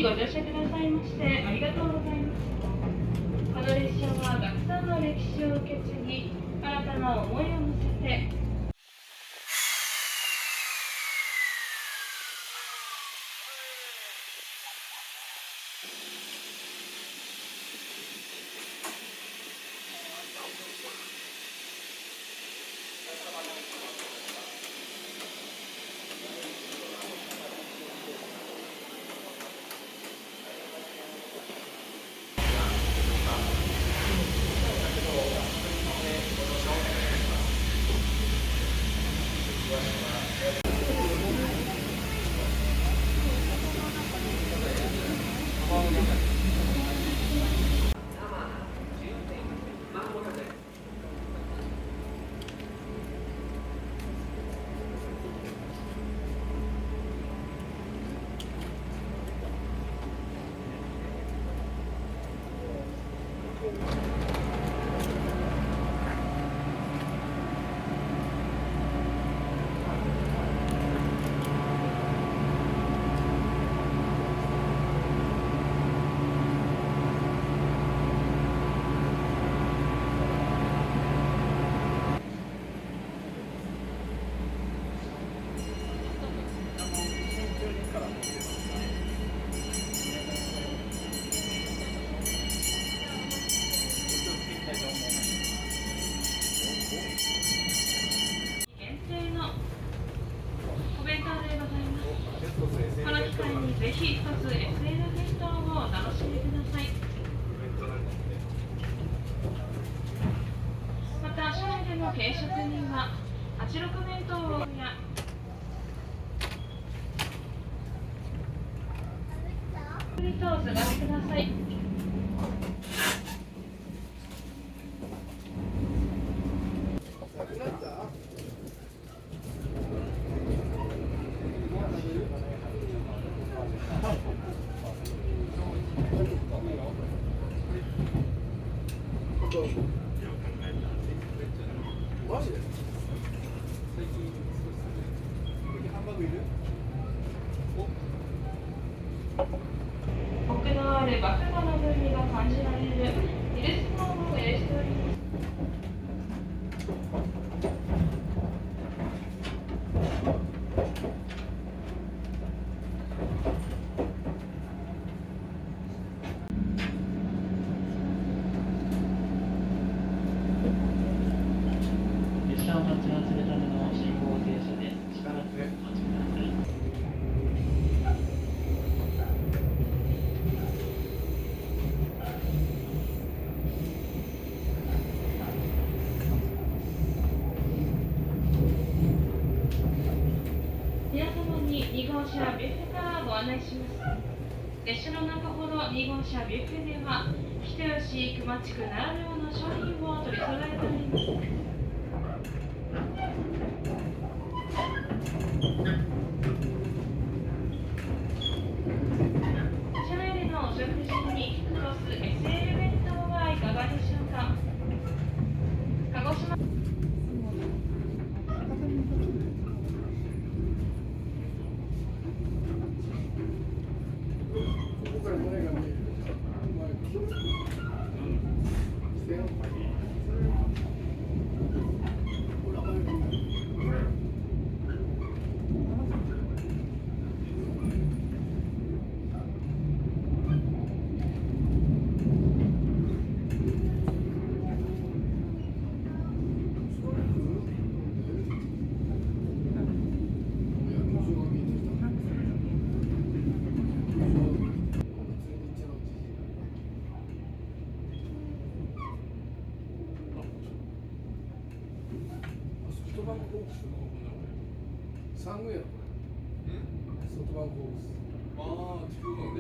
にご乗車くださいましてありがとうございます。この列車はたくさんの歴史を受け継ぎ、新たな思いを乗せて限定のお弁当でございます。この機会にぜひ一つ SL 弁当をお楽しみください。また車内での軽食には86弁当やゆっくりとお過ごしください。マジで最近ハンバーグいる？コクのあるバクゴの風味が感じられるミルスコーンをご用意しております。列車を発車するための信号停車です。しばらくお待ちください。皆様に2号車ビュッフェからご案内します。列車の中ほど2号車ビュッフェでは人吉熊地区ならではの商品を取り揃えております。車内でのお食事にクロス SL 弁当はいかがでしょうか。鹿児島ここから前が見える。ソフトバンクホークスの3軍やろこれ。ソフトバンクホークス。ああ、地区のね。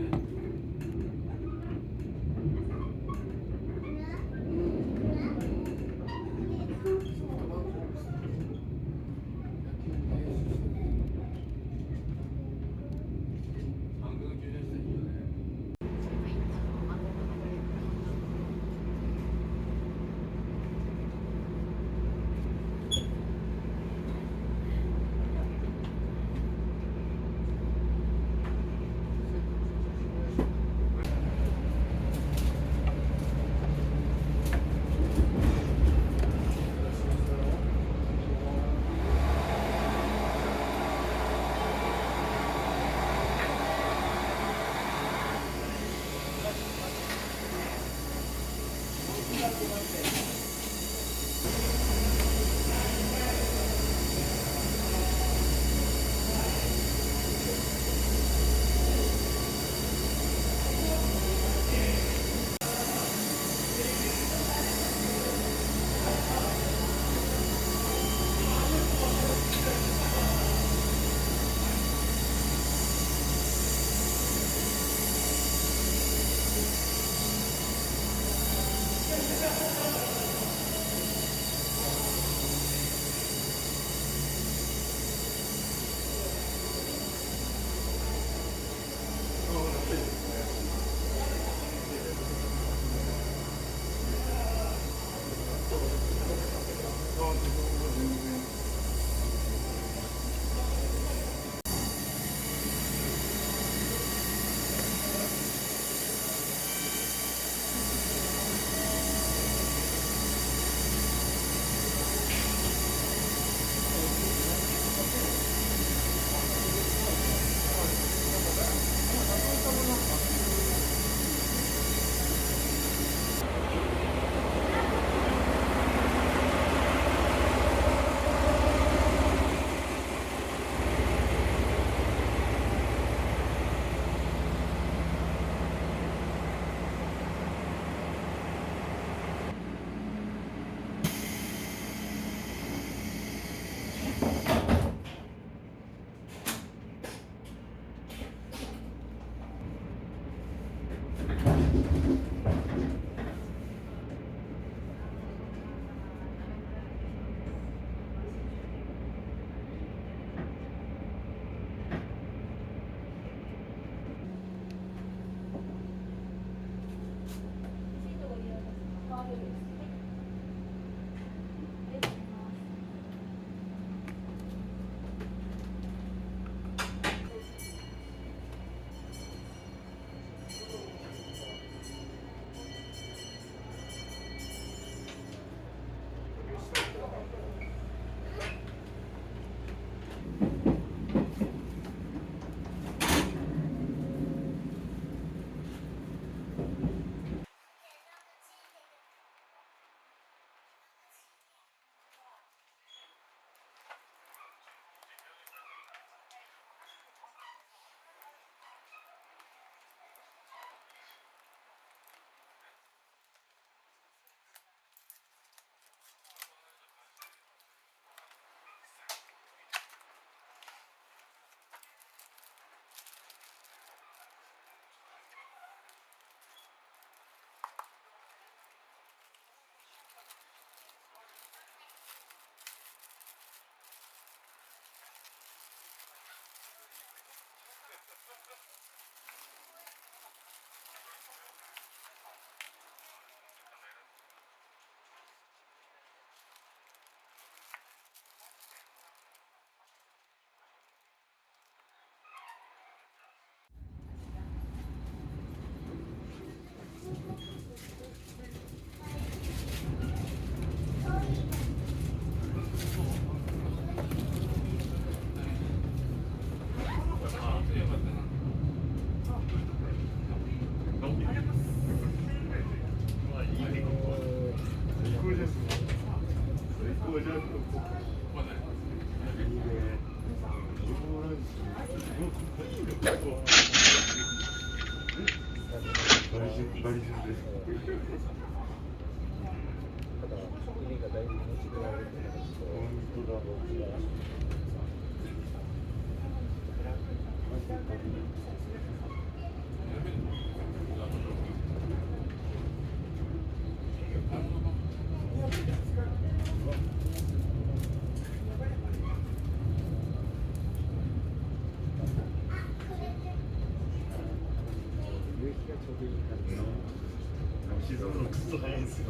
静岡のクソ早いんですよ。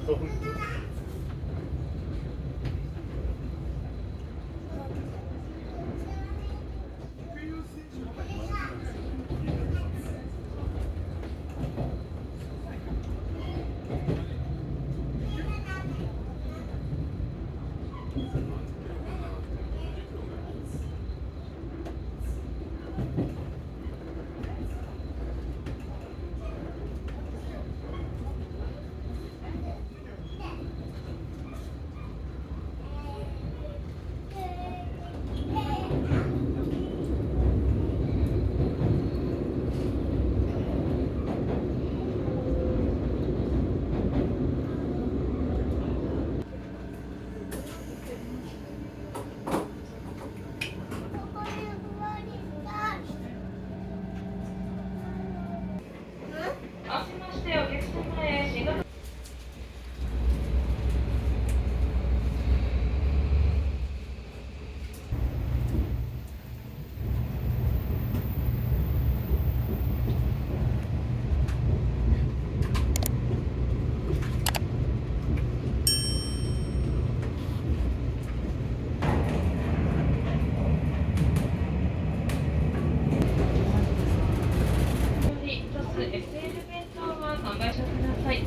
本当。SL 弁当はご買収ください。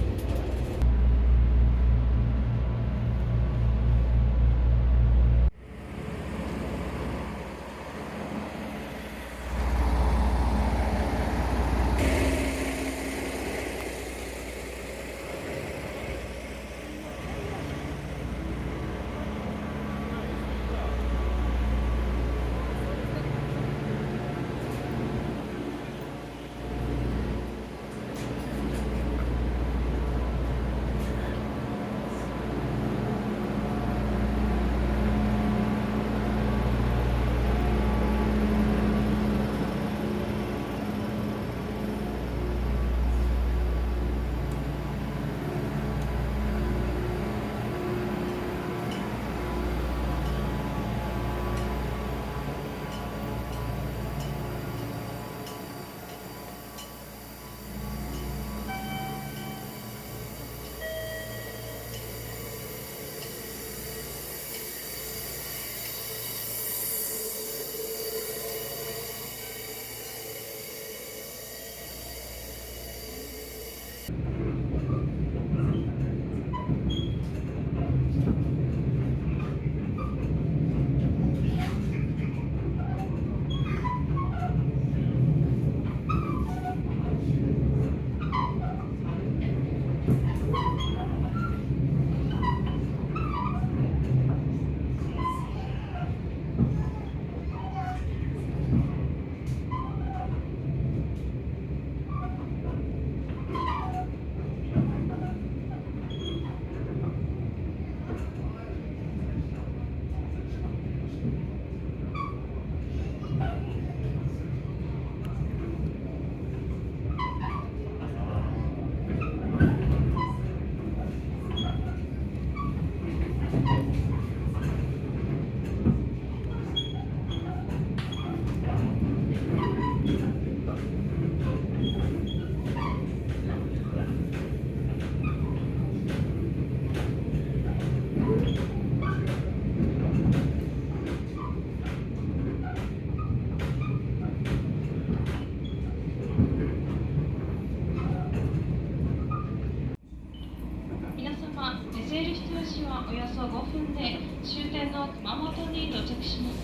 皆様、SL 人吉はおよそ5分で終点の熊本に到着します。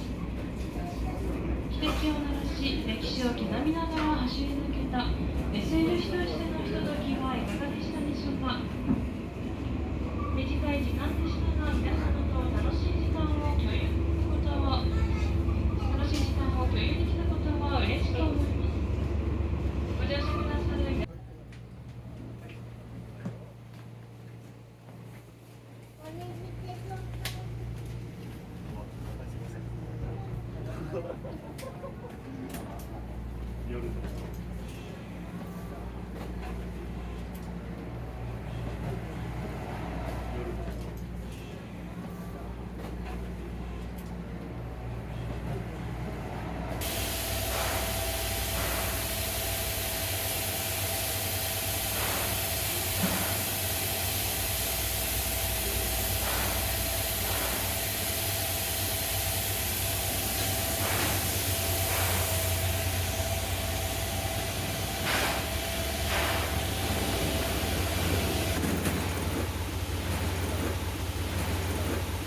汽笛を鳴らし、歴史を刻みながら走り抜けた SL 人吉でのひとときはいかがでしたでしょうか。短い時間でしたが、皆様と楽しい時間を共有できたことは嬉しく思います。ご乗車くださる夜の